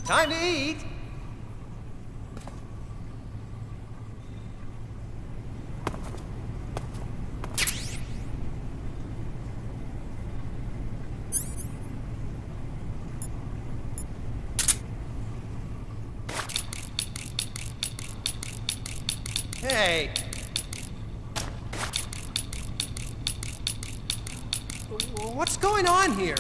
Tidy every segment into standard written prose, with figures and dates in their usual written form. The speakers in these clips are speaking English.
Time to eat! Hey! What's going on here?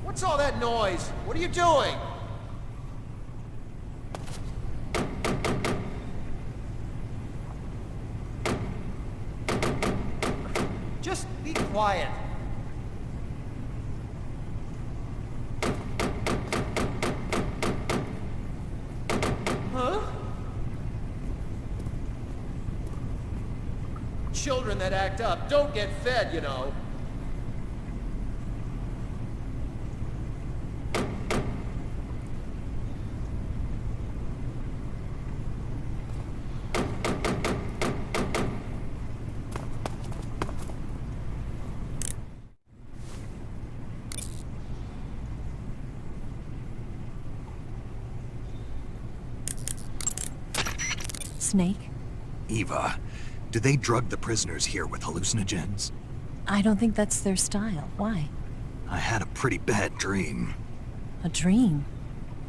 What's all that noise? What are you doing? Just be quiet. Huh? Children that act up don't get fed, you know. Snake? Eva, do they drug the prisoners here with hallucinogens? I don't think that's their style. Why? I had a pretty bad dream. A dream?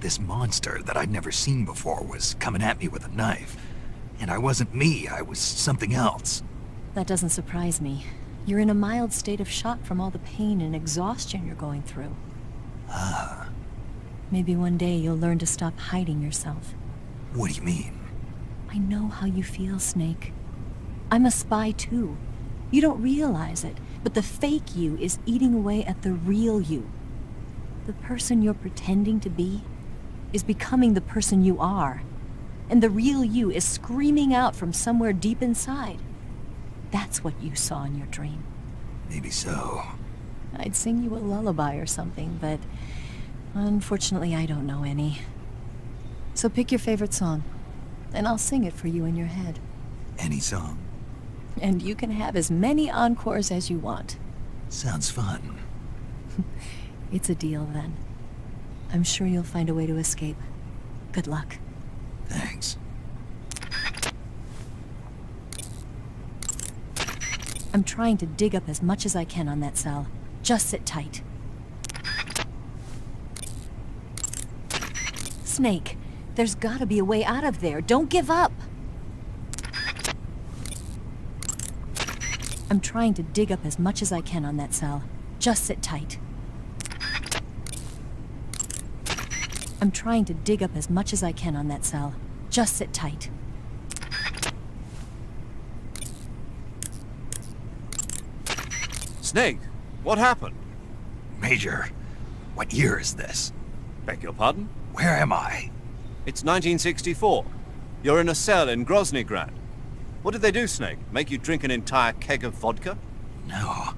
This monster that I'd never seen before was coming at me with a knife. And I wasn't me, I was something else. That doesn't surprise me. You're in a mild state of shock from all the pain and exhaustion you're going through. Ah. Maybe one day you'll learn to stop hiding yourself. What do you mean? I know how you feel, Snake. I'm a spy too. You don't realize it, but the fake you is eating away at the real you. The person you're pretending to be is becoming the person you are. And the real you is screaming out from somewhere deep inside. That's what you saw in your dream. Maybe so. I'd sing you a lullaby or something, but unfortunately I don't know any. So pick your favorite song, and I'll sing it for you in your head. Any song? And you can have as many encores as you want. Sounds fun. It's a deal, then. I'm sure you'll find a way to escape. Good luck. Thanks. I'm trying to dig up as much as I can on that cell. Just sit tight. Snake, there's gotta be a way out of there. Don't give up! I'm trying to dig up as much as I can on that cell. Just sit tight. I'm trying to dig up as much as I can on that cell. Just sit tight. Snake, what happened? Major, what year is this? Beg your pardon? Where am I? It's 1964. You're in a cell in Groznygrad. What did they do, Snake? Make you drink an entire keg of vodka? No.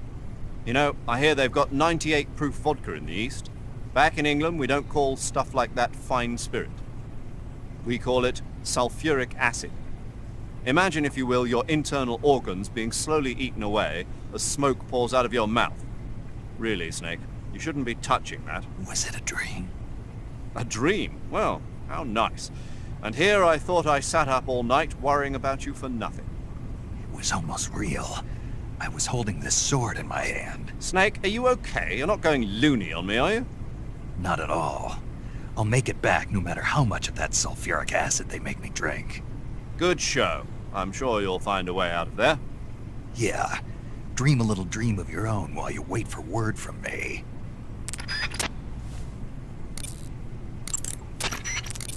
You know, I hear they've got 98 proof vodka in the East. Back in England, we don't call stuff like that fine spirit. We call it sulfuric acid. Imagine, if you will, your internal organs being slowly eaten away as smoke pours out of your mouth. Really, Snake, you shouldn't be touching that. Was it a dream? A dream? Well, how nice. And here I thought I sat up all night worrying about you for nothing. It was almost real. I was holding this sword in my hand. Snake, are you okay? You're not going loony on me, are you? Not at all. I'll make it back no matter how much of that sulfuric acid they make me drink. Good show. I'm sure you'll find a way out of there. Yeah. Dream a little dream of your own while you wait for word from me.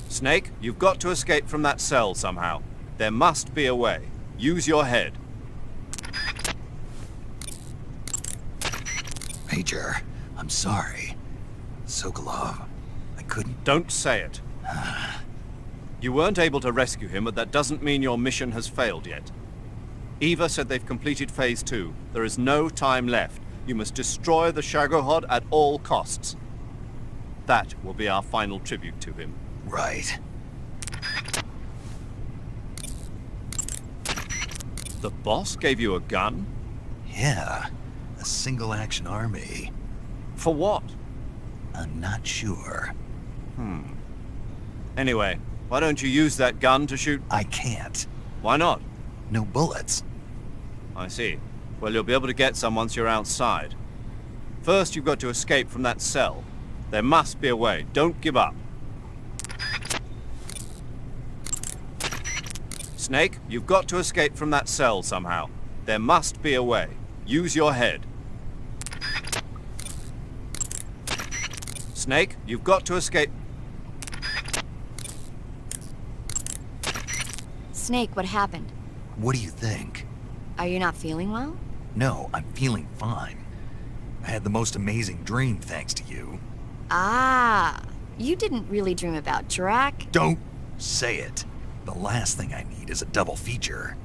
Snake, you've got to escape from that cell somehow. There must be a way. Use your head. Major, I'm sorry. Sokolov, I couldn't... Don't say it. You weren't able to rescue him, but that doesn't mean your mission has failed yet. Eva said they've completed Phase 2. There is no time left. You must destroy the Shagohod at all costs. That will be our final tribute to him. Right. The boss gave you a gun? Yeah. A single-action army. For what? I'm not sure. Anyway, why don't you use that gun to shoot... I can't. Why not? No bullets. I see. Well, you'll be able to get some once you're outside. First, you've got to escape from that cell. There must be a way. Don't give up. Snake, you've got to escape from that cell somehow. There must be a way. Use your head. Snake, you've got to escape... Snake, what happened? What do you think? Are you not feeling well? No, I'm feeling fine. I had the most amazing dream thanks to you. Ah, you didn't really dream about Drac. Don't say it. The last thing I need is a double feature.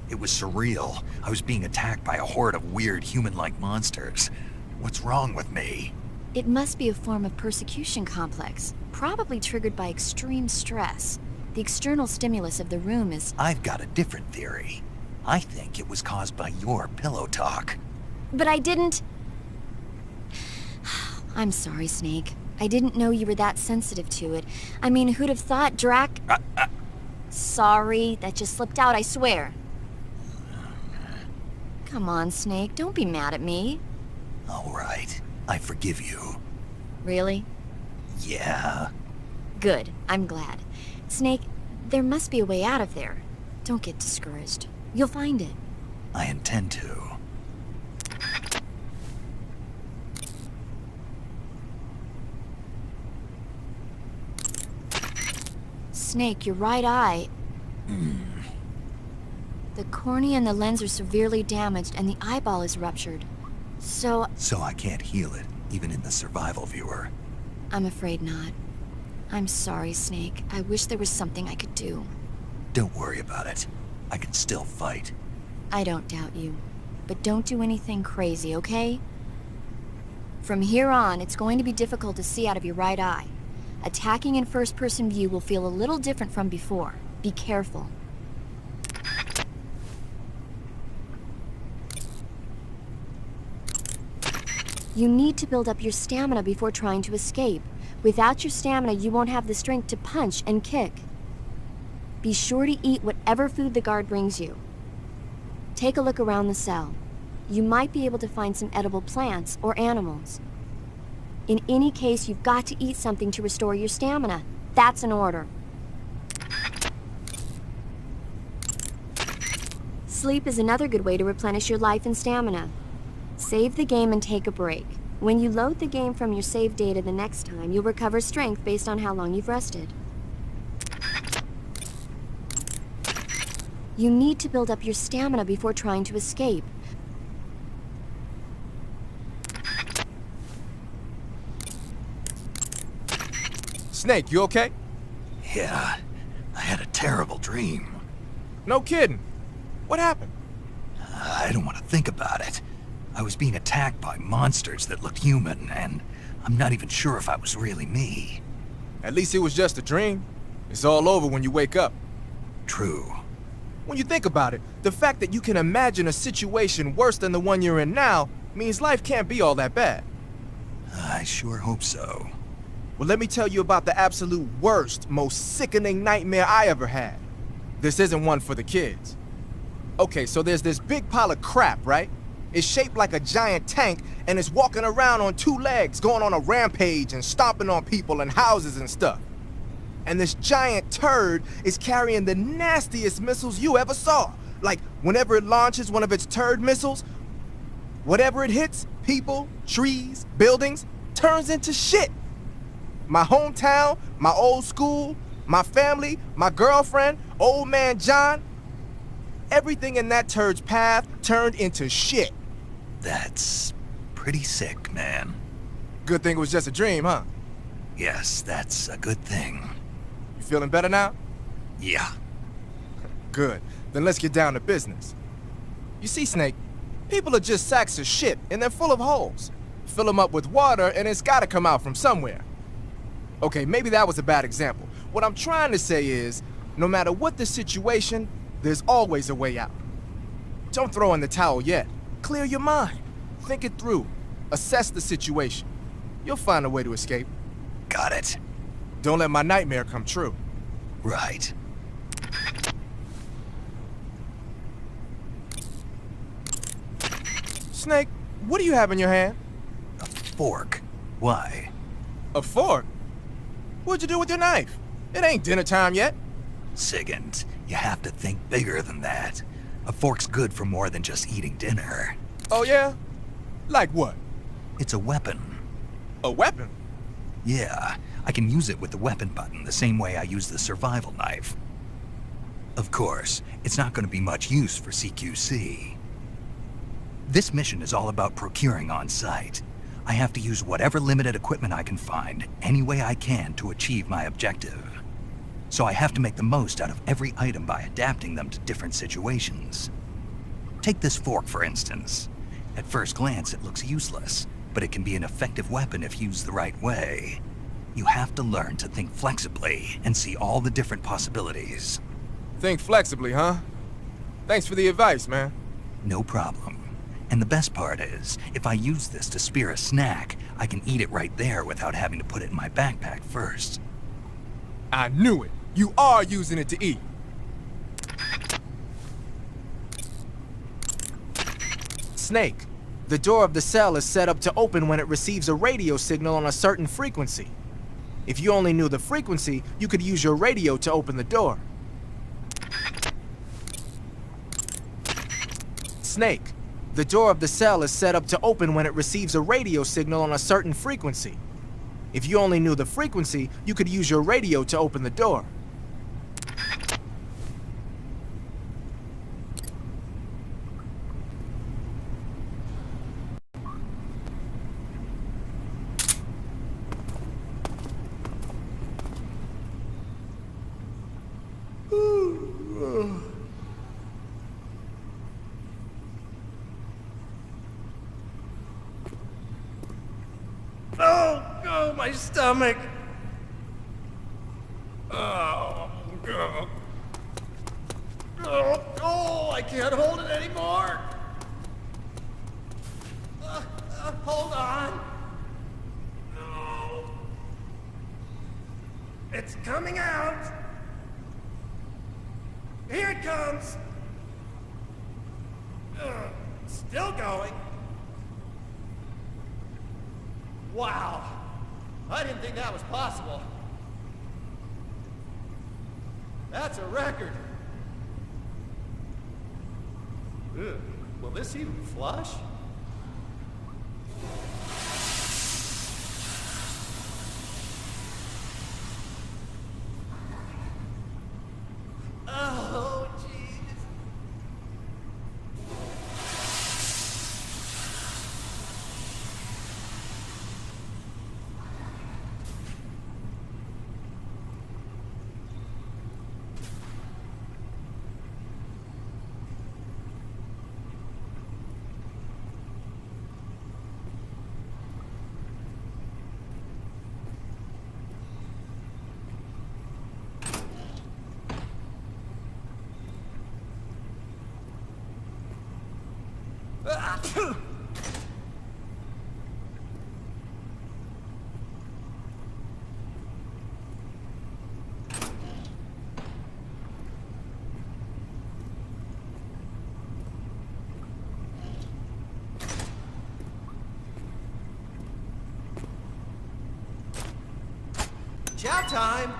It was surreal. I was being attacked by a horde of weird human-like monsters. What's wrong with me? It must be a form of persecution complex, probably triggered by extreme stress. The external stimulus of the room is... I've got a different theory. I think it was caused by your pillow talk. But I didn't... I'm sorry, Snake. I didn't know you were that sensitive to it. I mean, who'd have thought Drac... Sorry, that just slipped out, I swear. Come on, Snake, don't be mad at me. All right, I forgive you. Really? Yeah. Good, I'm glad. Snake, there must be a way out of there. Don't get discouraged. You'll find it. I intend to. Snake, your right eye... The cornea and the lens are severely damaged and the eyeball is ruptured. So I can't heal it, even in the survival viewer. I'm afraid not. I'm sorry, Snake. I wish there was something I could do. Don't worry about it. I can still fight. I don't doubt you. But don't do anything crazy, okay? From here on, it's going to be difficult to see out of your right eye. Attacking in first-person view will feel a little different from before. Be careful. You need to build up your stamina before trying to escape. Without your stamina, you won't have the strength to punch and kick. Be sure to eat whatever food the guard brings you. Take a look around the cell. You might be able to find some edible plants or animals. In any case, you've got to eat something to restore your stamina. That's an order. Sleep is another good way to replenish your life and stamina. Save the game and take a break. When you load the game from your save data the next time, you'll recover strength based on how long you've rested. You need to build up your stamina before trying to escape. Snake, you okay? Yeah, I had a terrible dream. No kidding. What happened? I don't want to think about it. I was being attacked by monsters that looked human, and I'm not even sure if I was really me. At least it was just a dream. It's all over when you wake up. True. When you think about it, the fact that you can imagine a situation worse than the one you're in now means life can't be all that bad. I sure hope so. Well, let me tell you about the absolute worst, most sickening nightmare I ever had. This isn't one for the kids. Okay, so there's this big pile of crap, right? It's shaped like a giant tank, and it's walking around on two legs, going on a rampage and stomping on people and houses and stuff. And this giant turd is carrying the nastiest missiles you ever saw. Like, whenever it launches one of its turd missiles, whatever it hits, people, trees, buildings, turns into shit. My hometown, my old school, my family, my girlfriend, old man John, everything in that turd's path turned into shit. That's pretty sick, man. Good thing it was just a dream, huh? Yes, that's a good thing. You feeling better now? Yeah. Good. Then let's get down to business. You see, Snake, people are just sacks of shit, and they're full of holes. Fill them up with water, and it's gotta come out from somewhere. Okay, maybe that was a bad example. What I'm trying to say is, no matter what the situation, there's always a way out. Don't throw in the towel yet. Clear your mind. Think it through. Assess the situation. You'll find a way to escape. Got it. Don't let my nightmare come true. Right. Snake, what do you have in your hand? A fork. Why? A fork? What'd you do with your knife? It ain't dinner time yet. Sigint, you have to think bigger than that. A fork's good for more than just eating dinner. Oh yeah? Like what? It's a weapon. A weapon? Yeah, I can use it with the weapon button the same way I use the survival knife. Of course, it's not going to be much use for CQC. This mission is all about procuring on site. I have to use whatever limited equipment I can find, any way I can to achieve my objective. So I have to make the most out of every item by adapting them to different situations. Take this fork, for instance. At first glance, it looks useless, but it can be an effective weapon if used the right way. You have to learn to think flexibly and see all the different possibilities. Think flexibly, huh? Thanks for the advice, man. No problem. And the best part is, if I use this to spear a snack, I can eat it right there without having to put it in my backpack first. I knew it. You are using it to eat. Snake, the door of the cell is set up to open when it receives a radio signal on a certain frequency. If you only knew the frequency, you could use your radio to open the door. Snake, the door of the cell is set up to open when it receives a radio signal on a certain frequency. If you only knew the frequency, you could use your radio to open the door. Oh, my stomach. Oh, I can't hold it anymore. Hold on. No. It's coming out. Here it comes. Still going. Wow. I didn't think that was possible. That's a record. Ugh. Will this even flush? Oh, jeez. Chow time!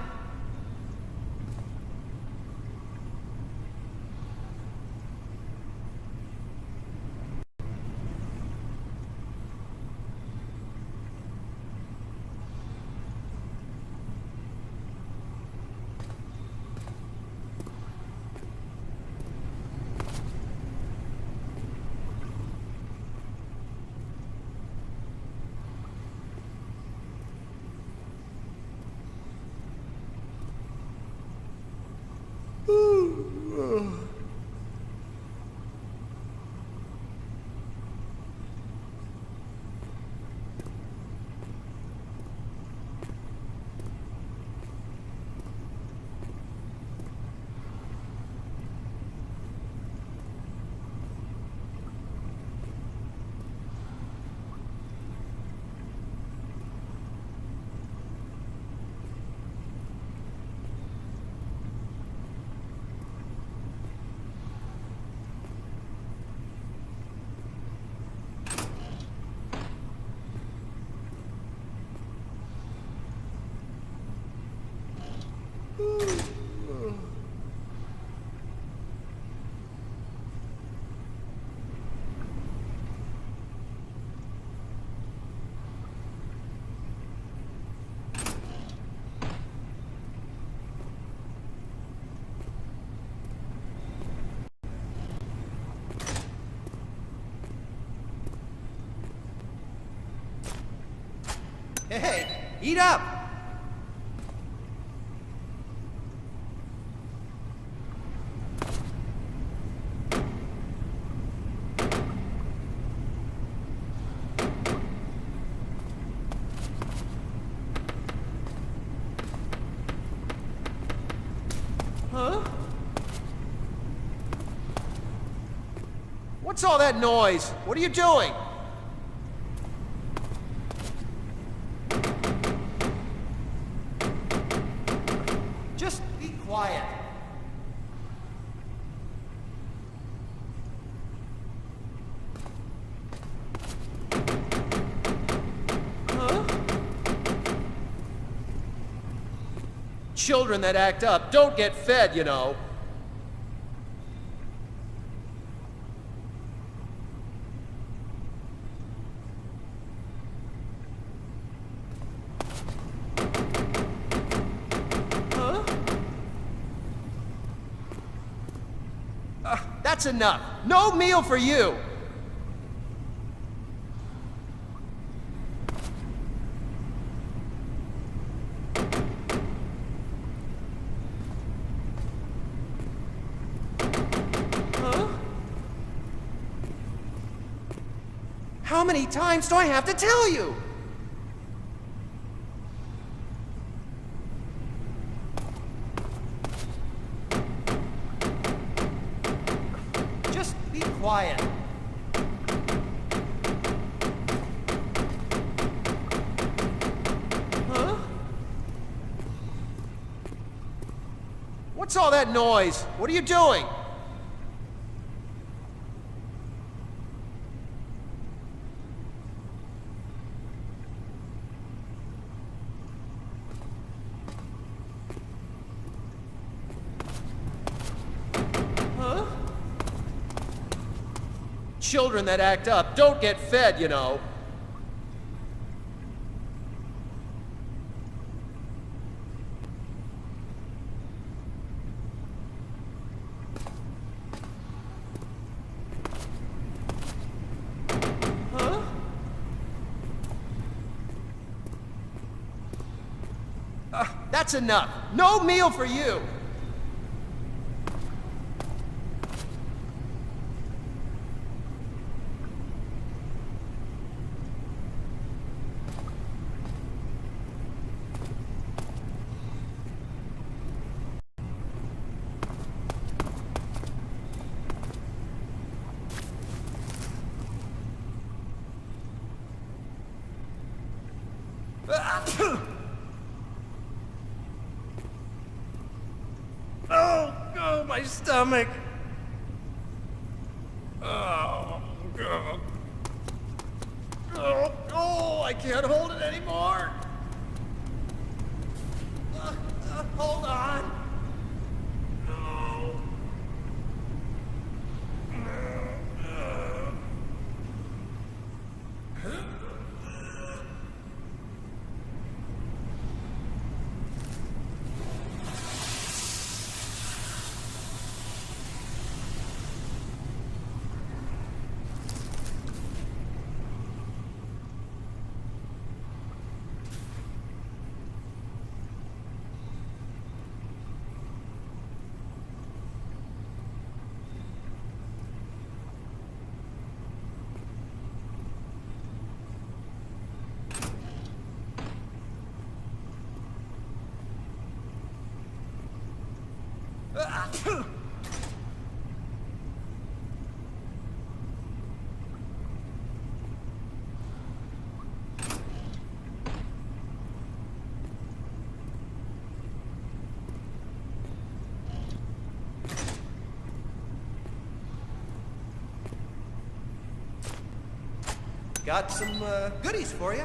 Hey, eat up! Huh? What's all that noise? What are you doing? Just be quiet. Huh? Children that act up don't get fed, you know. That's enough. No meal for you. Huh? How many times do I have to tell you? Just be quiet. Huh? What's all that noise? What are you doing? Huh? Children that act up don't get fed, you know. Huh? That's enough. No meal for you. Oh, my stomach. Oh, God. Oh, I can't hold it anymore. Hold on. No. Got some goodies for you.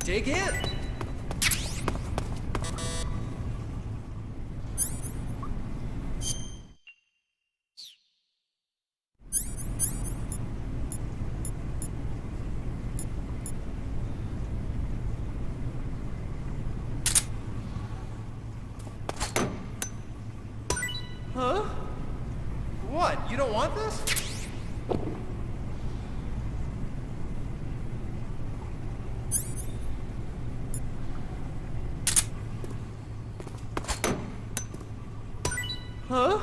Dig in! Huh? What? You don't want this? Huh?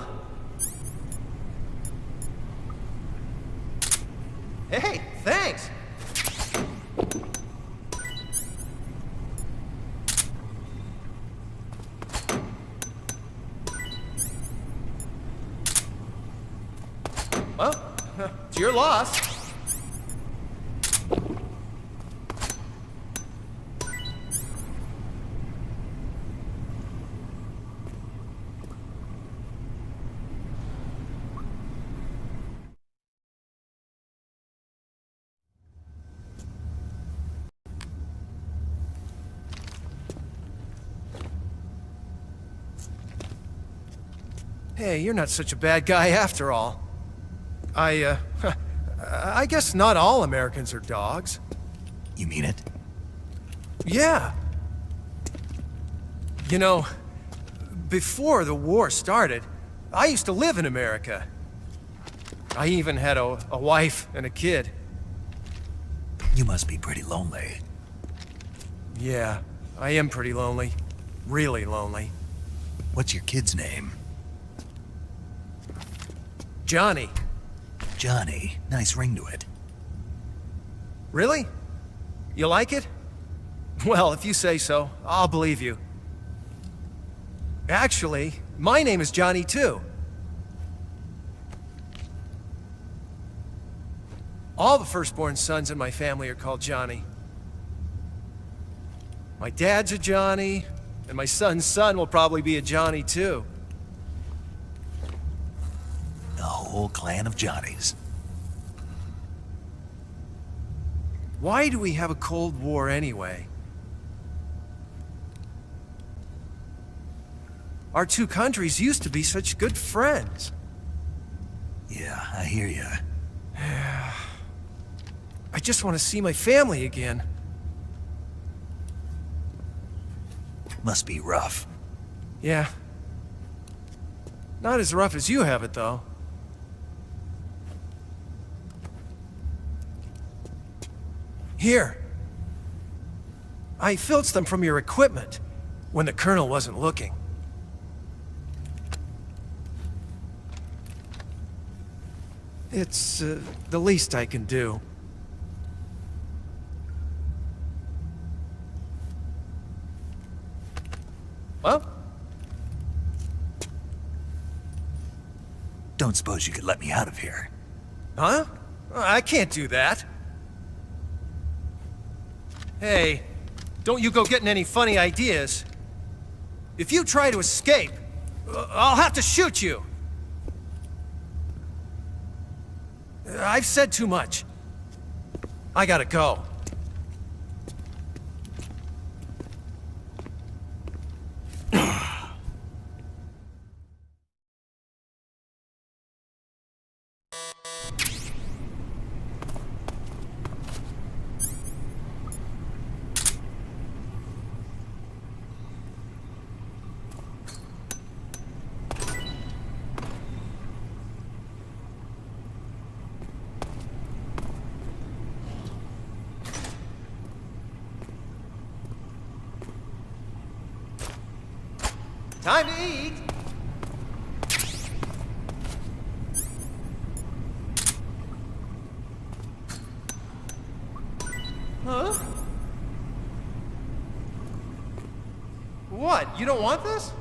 Hey, thanks! Well, it's your loss. Hey, you're not such a bad guy after all. I guess not all Americans are dogs. You mean it? Yeah. You know, before the war started, I used to live in America. I even had a wife and a kid. You must be pretty lonely. Yeah, I am pretty lonely. Really lonely. What's your kid's name? Johnny. Johnny. Nice ring to it. Really? You like it? Well, if you say so, I'll believe you. Actually, my name is Johnny too. All the firstborn sons in my family are called Johnny. My dad's a Johnny, and my son's son will probably be a Johnny too. A whole clan of Johnnies. Why do we have a Cold War anyway? Our two countries used to be such good friends. Yeah, I hear ya. I just want to see my family again. Must be rough. Yeah. Not as rough as you have it, though. Here. I filched them from your equipment when the Colonel wasn't looking. It's the least I can do. Well? Don't suppose you could let me out of here? Huh? I can't do that. Hey, don't you go getting any funny ideas. If you try to escape, I'll have to shoot you. I've said too much. I gotta go. Time to eat! Huh? What? You don't want this?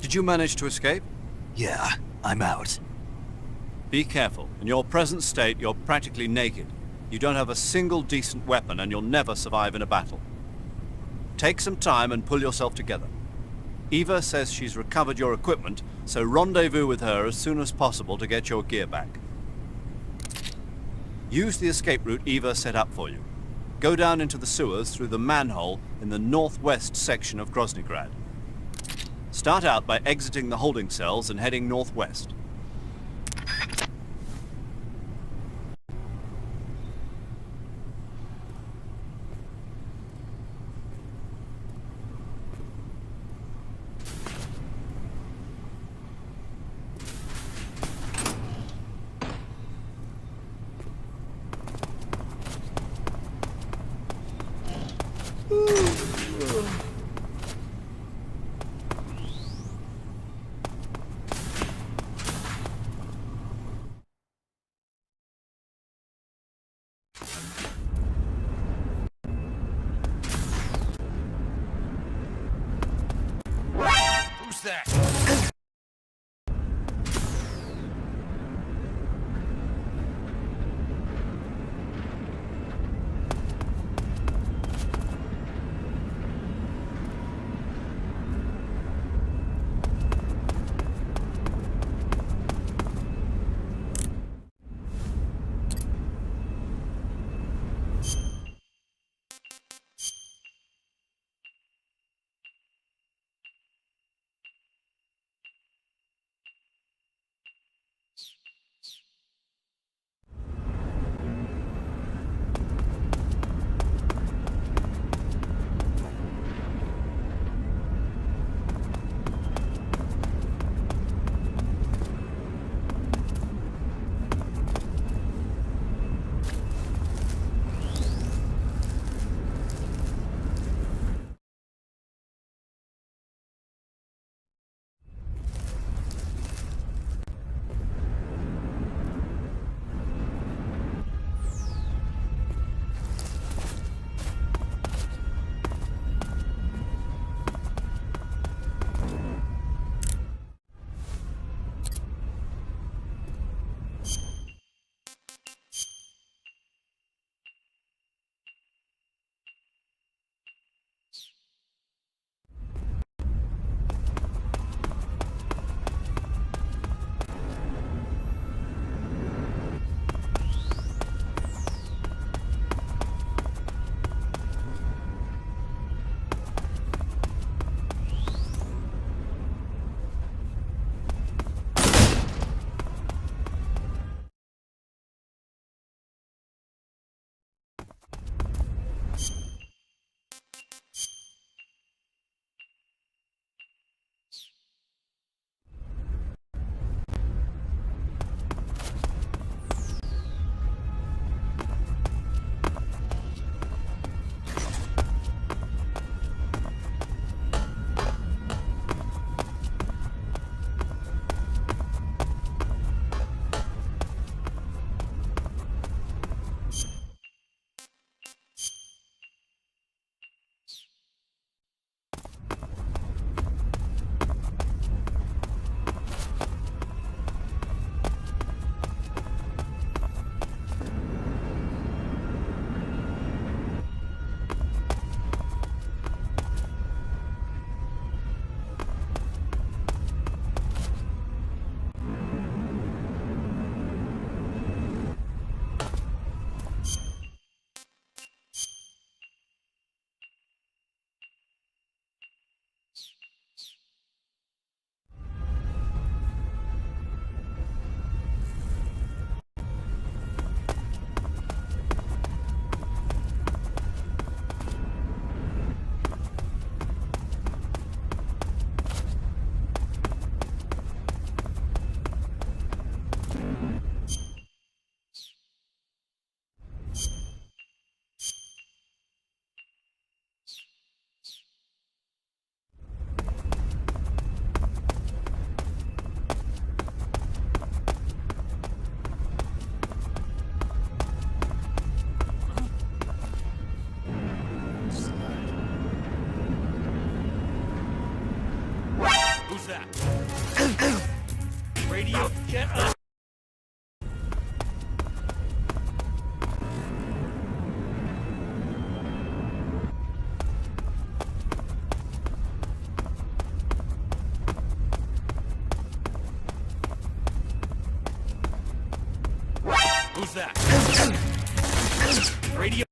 Did you manage to escape? Yeah, I'm out. Be careful. In your present state, you're practically naked. You don't have a single decent weapon, and you'll never survive in a battle. Take some time and pull yourself together. Eva says she's recovered your equipment, so rendezvous with her as soon as possible to get your gear back. Use the escape route Eva set up for you. Go down into the sewers through the manhole in the northwest section of Groznygrad. Start out by exiting the holding cells and heading northwest. Who's that? Who's that? Radio, get up! Who's that? Radio.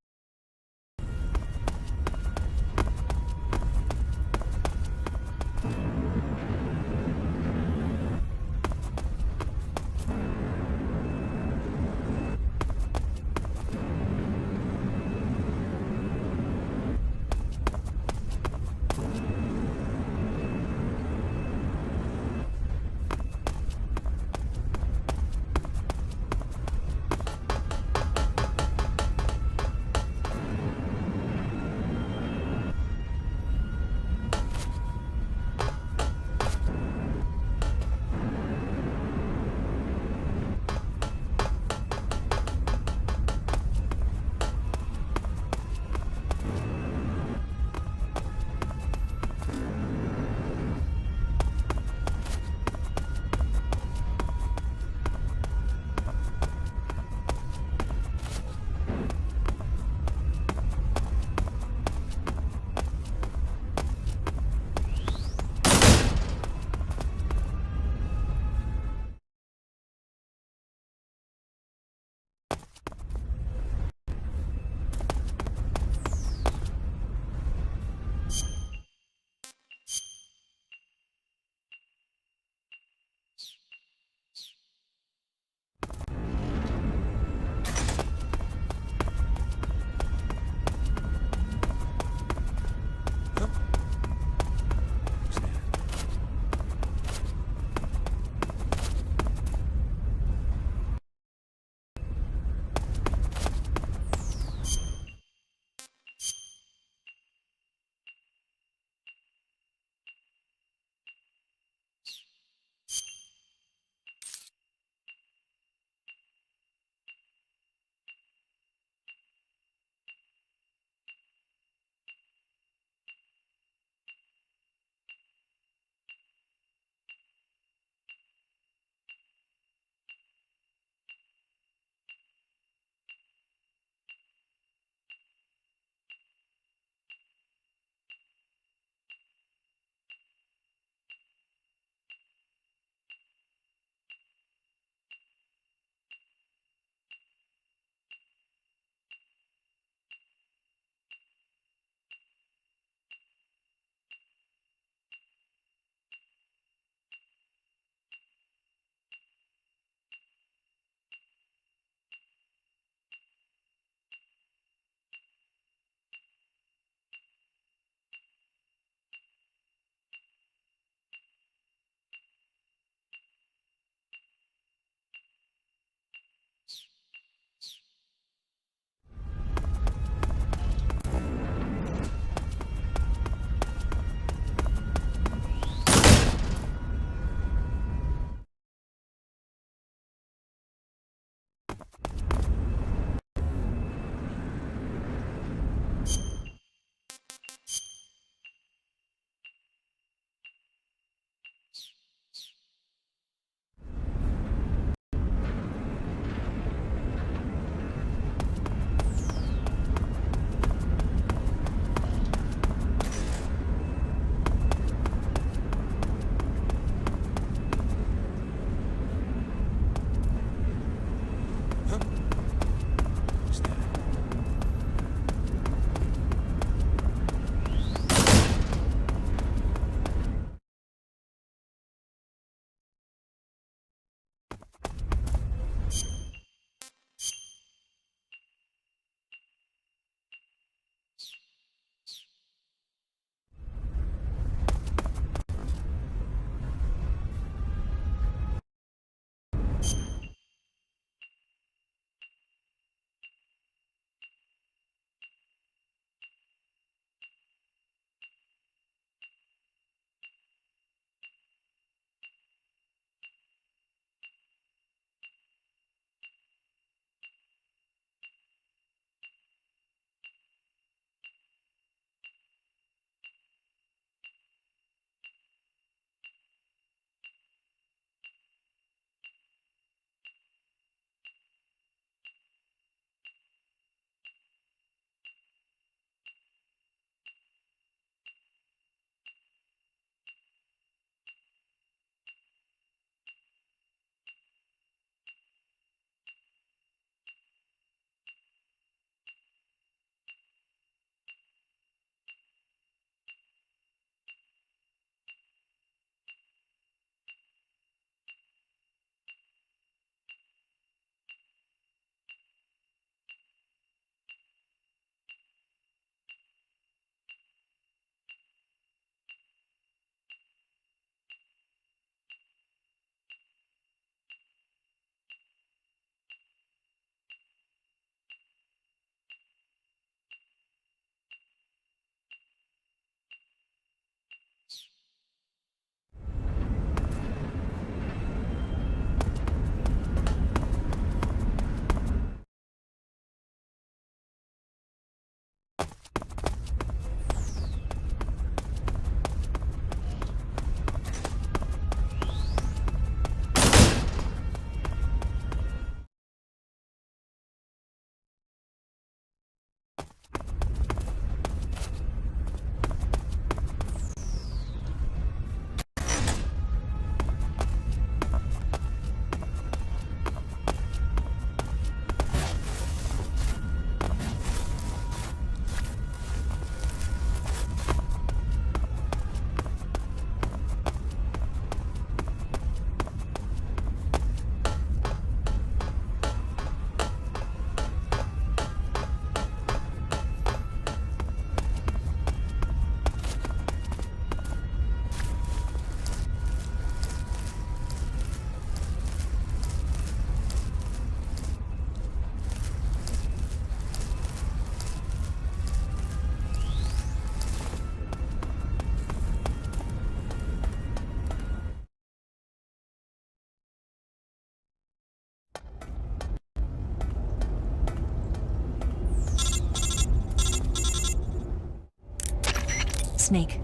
Snake,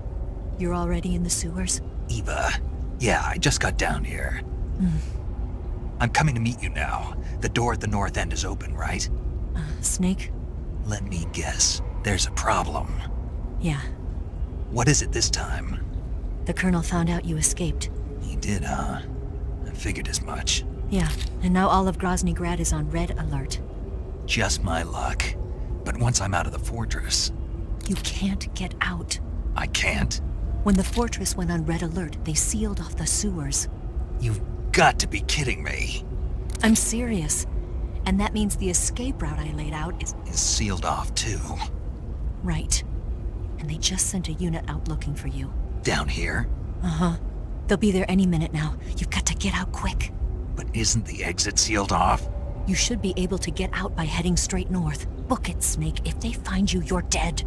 you're already in the sewers? Eva, yeah, I just got down here. I'm coming to meet you now. The door at the north end is open, right? Snake? Let me guess. There's a problem. Yeah. What is it this time? The Colonel found out you escaped. He did, huh? I figured as much. Yeah, and now all of Grozny Grad is on red alert. Just my luck. But once I'm out of the fortress... You can't get out. I can't? When the fortress went on red alert, they sealed off the sewers. You've got to be kidding me. I'm serious. And that means the escape route I laid out is... Is sealed off too. Right. And they just sent a unit out looking for you. Down here? Uh-huh. They'll be there any minute now. You've got to get out quick. But isn't the exit sealed off? You should be able to get out by heading straight north. Book it, Snake. If they find you, you're dead.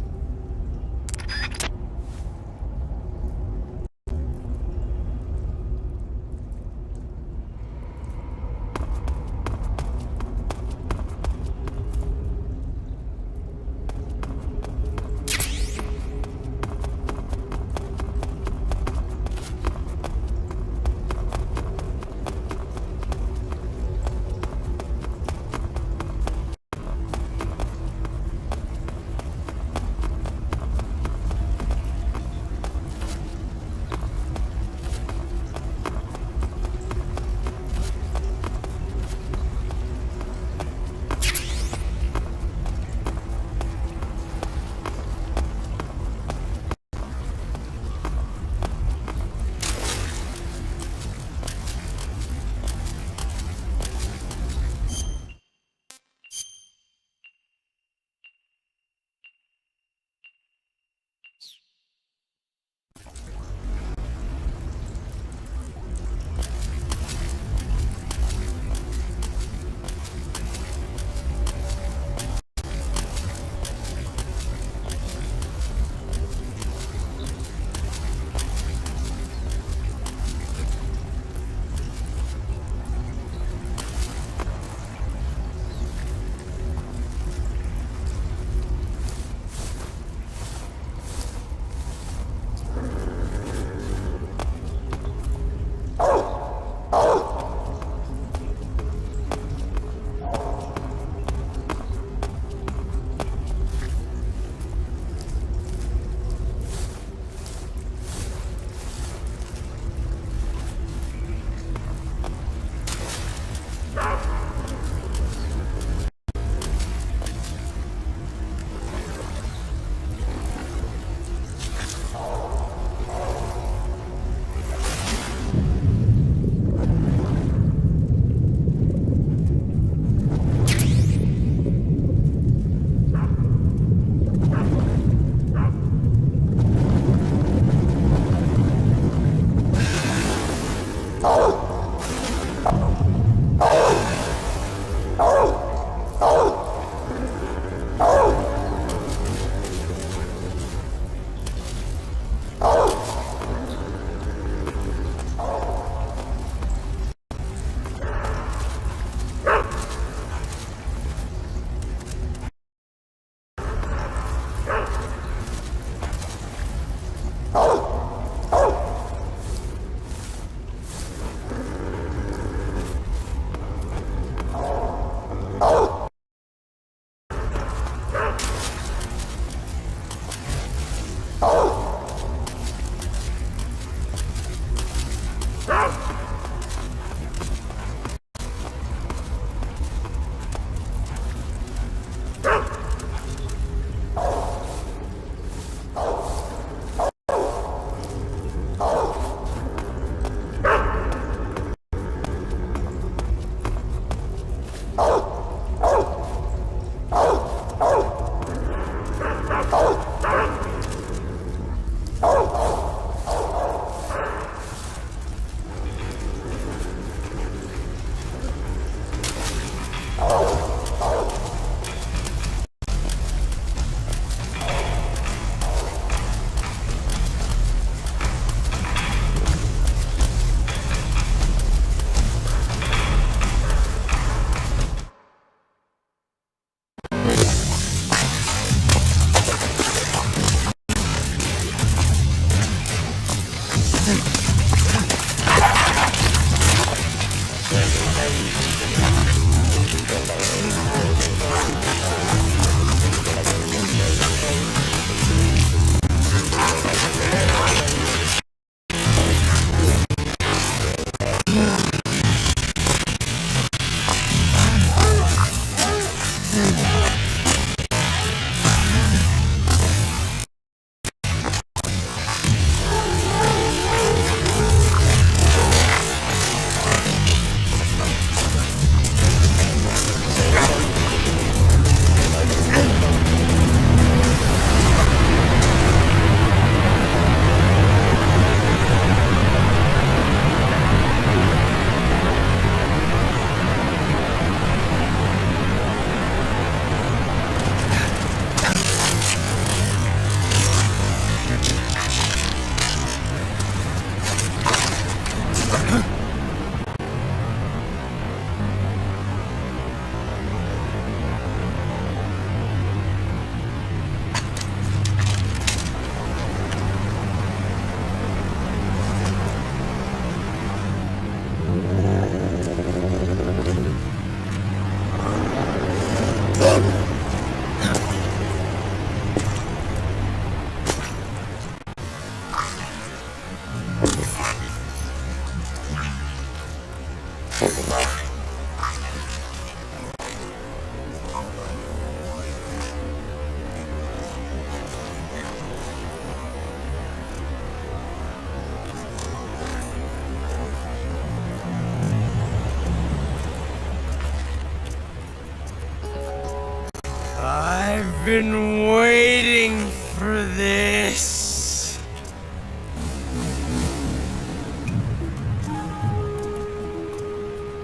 been waiting for this.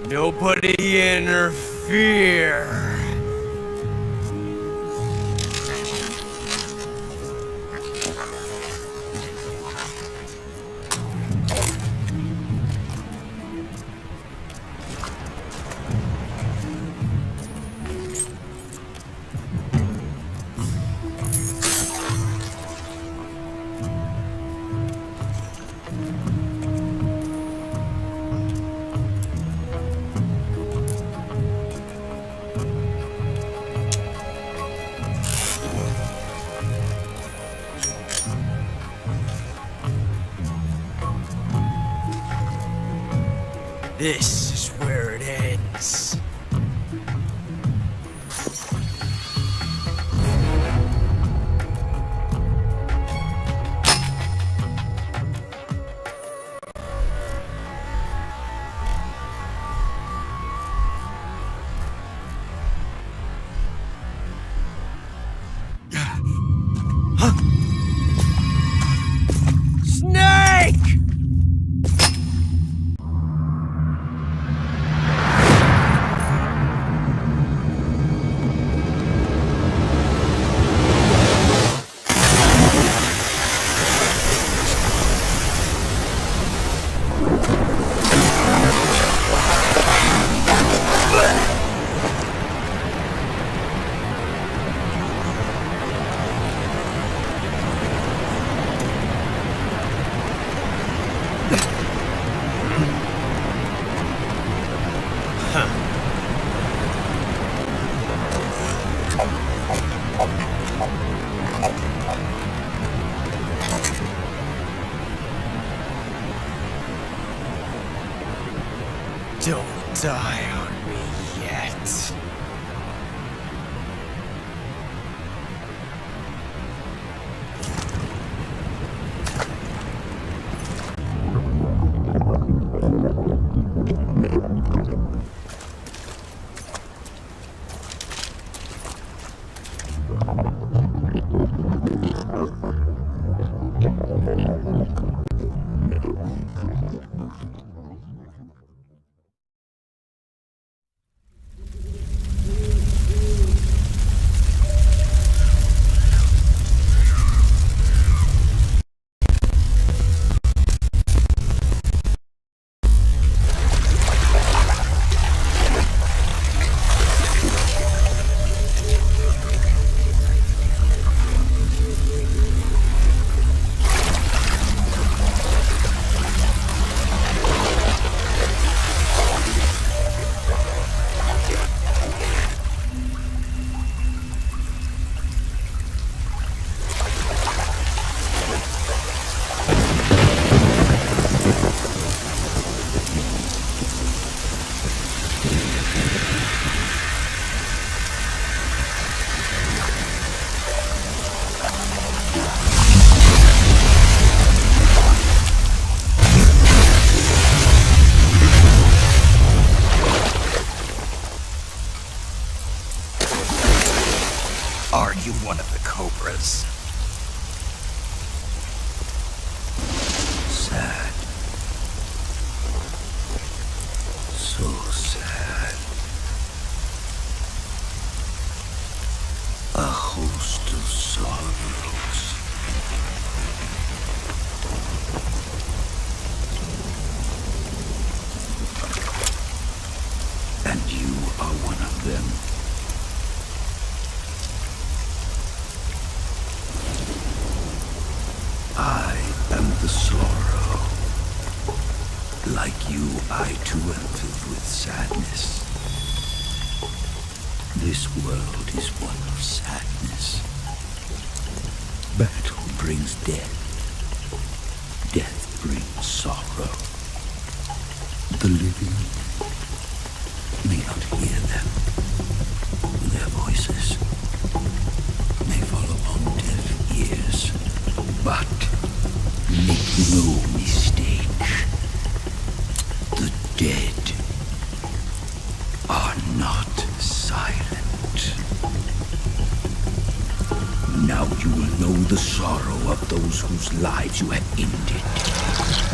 Nobody interfere. This is where it ends. Snake! Don't die on me yet. Are you one of the Cobras? Sad. So sad. A host of sorrows. And you are one of them. I am the sorrow. Like you, I too am filled with sadness. This world is one of sadness. Battle brings death. Death brings sorrow. The living may not hear them. Their voices may fall upon deaf ears. But make no mistake, the dead are not silent. sorrow of those whose lives you have ended.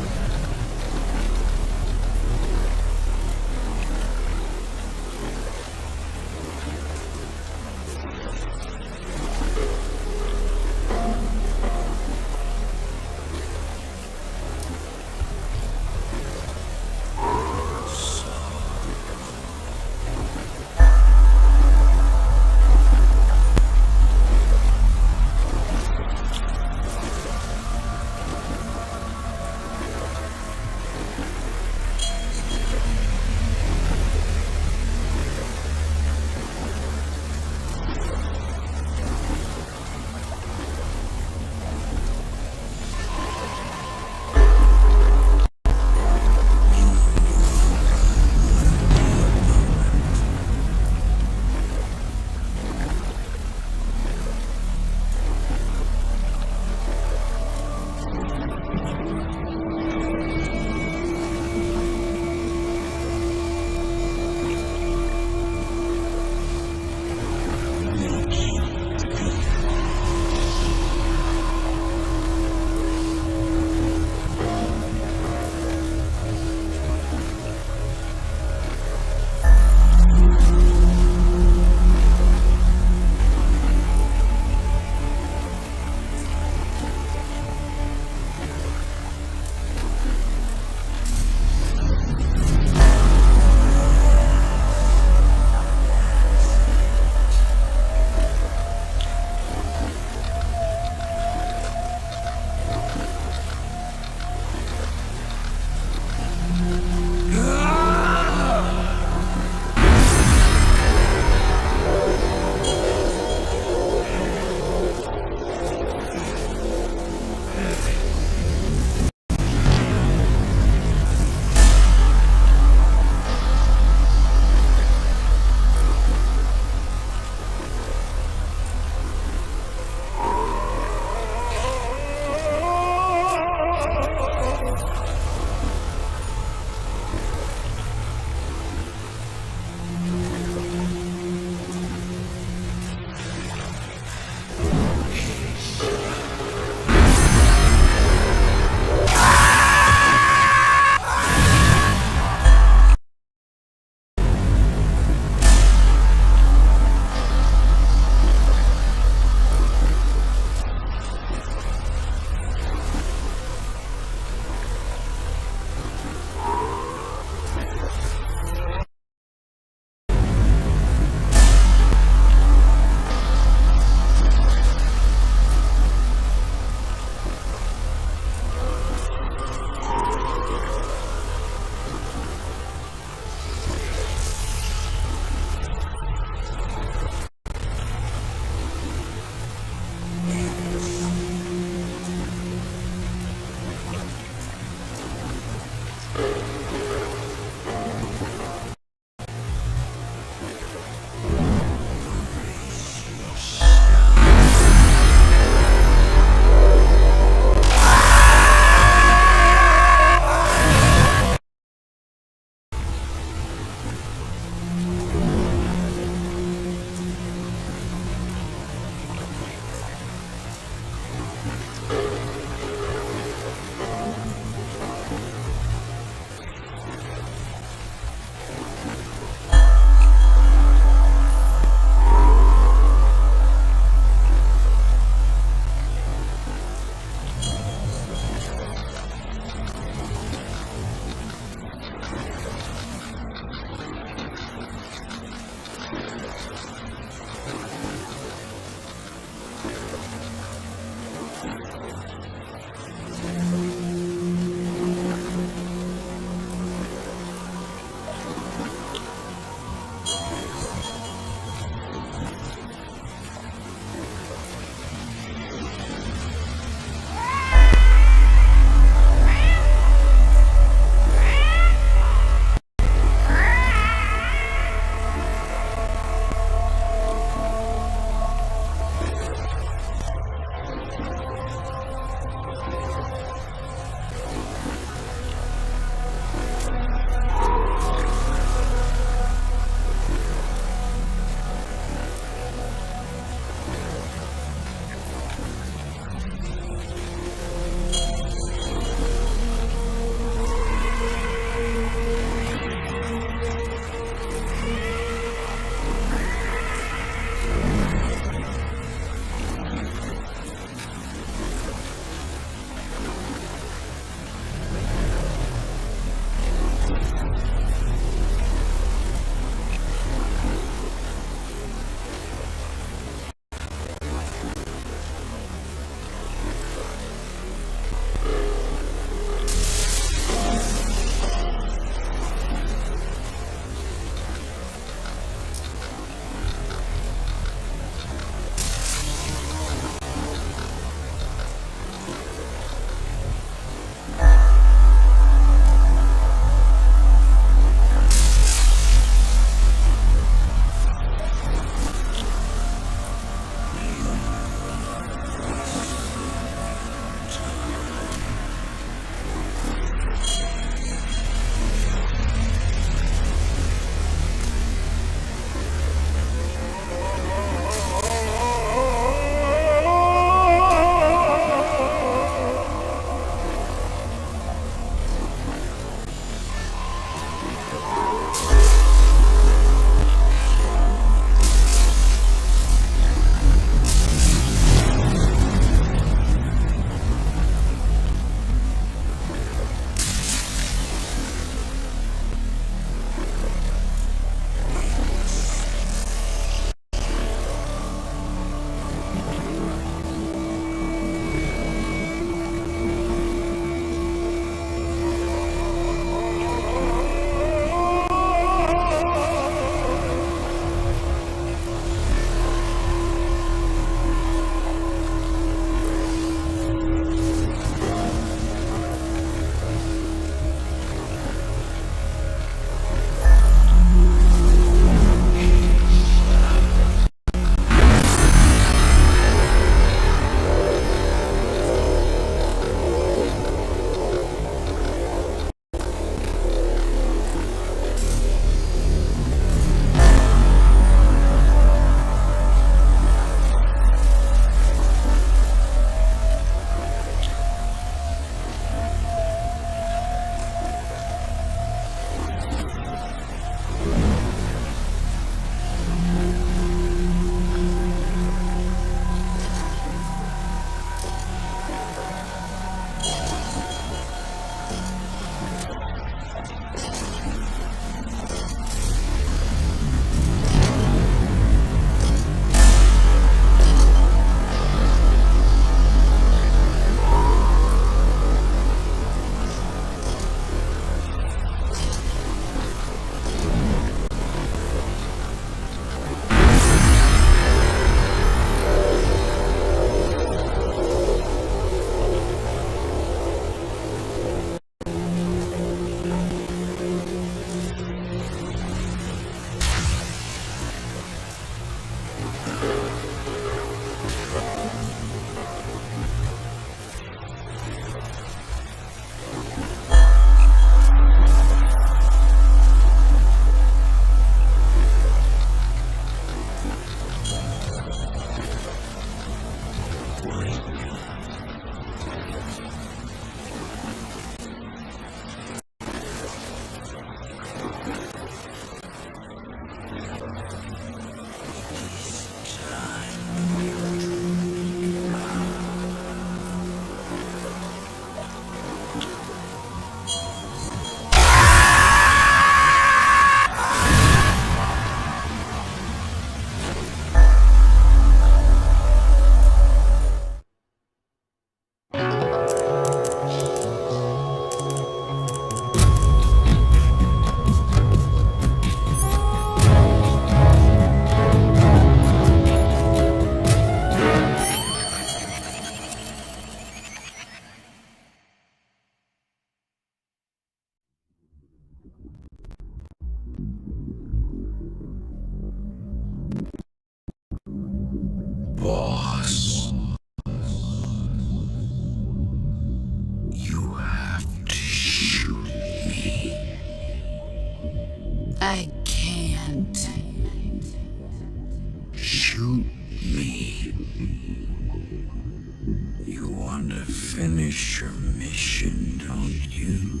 Finish your mission, don't you?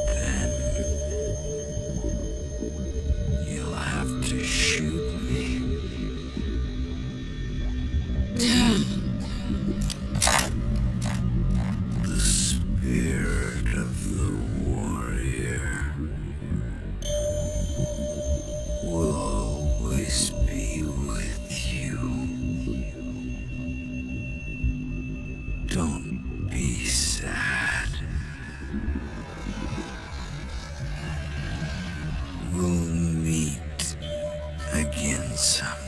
Then you'll have to shoot me. The spirit of the warrior will always be with you. Don't be sad. We'll meet again someday.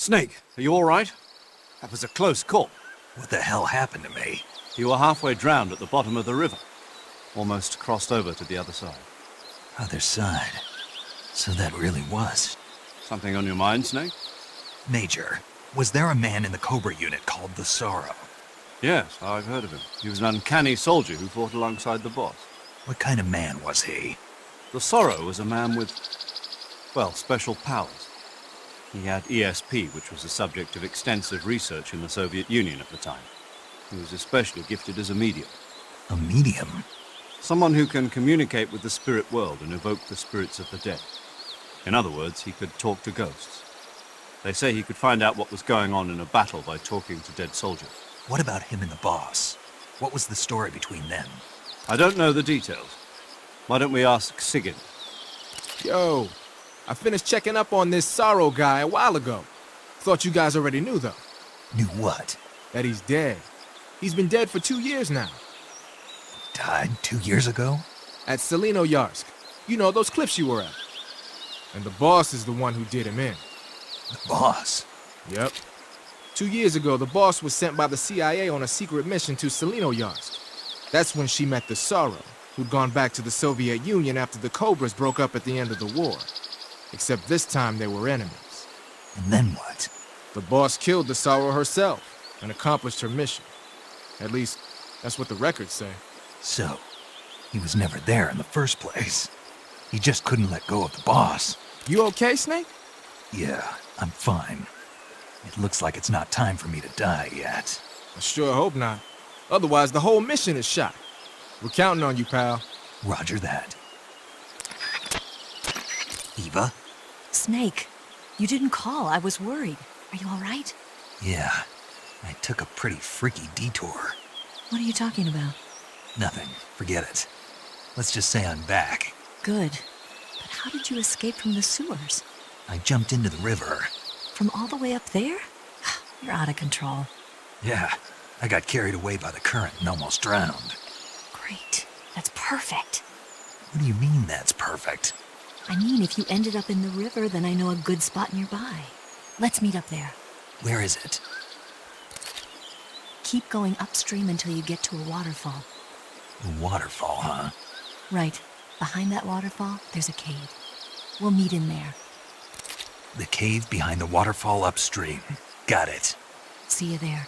Snake, are you all right? That was a close call. What the hell happened to me? You were halfway drowned at the bottom of the river. Almost crossed over to the other side. Other side. So that really was. Something on your mind, Snake? Major, was there a man in the Cobra unit called the Sorrow? Yes, I've heard of him. He was an uncanny soldier who fought alongside the boss. What kind of man was he? The Sorrow was a man with, well, special powers. He had ESP, which was the subject of extensive research in the Soviet Union at the time. He was especially gifted as a medium. A medium? Someone who can communicate with the spirit world and evoke the spirits of the dead. In other words, he could talk to ghosts. They say he could find out what was going on in a battle by talking to dead soldiers. What about him and the boss? What was the story between them? I don't know the details. Why don't we ask Sigurd? Yo, I finished checking up on this Sorrow guy a while ago. Thought you guys already knew, though. Knew what? That he's dead. He's been dead for 2 years now. Died 2 years ago? At Selino-Yarsk. You know, those cliffs you were at. And the boss is the one who did him in. The boss? Yep. 2 years ago, the boss was sent by the CIA on a secret mission to Selino-Yarsk. That's when she met the Sorrow, who'd gone back to the Soviet Union after the Cobras broke up at the end of the war. Except this time they were enemies. And then what? The boss killed the Sorrow herself. and accomplished her mission. At least, that's what the records say. So, he was never there in the first place. He just couldn't let go of the boss. You okay, Snake? Yeah, I'm fine. It looks like it's not time for me to die yet. I sure hope not. Otherwise, the whole mission is shot. We're counting on you, pal. Roger that. Eva? Snake, you didn't call. I was worried. Are you all right? Yeah, I took a pretty freaky detour. What are you talking about? Nothing. Forget it. Let's just say I'm back. Good. But how did you escape from the sewers? I jumped into the river. From all the way up there? You're out of control. Yeah, I got carried away by the current and almost drowned. Great. That's perfect. What do you mean that's perfect? I mean, if you ended up in the river, then I know a good spot nearby. Let's meet up there. Where is it? Keep going upstream until you get to a waterfall. A waterfall, huh? Right. Behind that waterfall, there's a cave. We'll meet in there. The cave behind the waterfall upstream. Got it. See you there.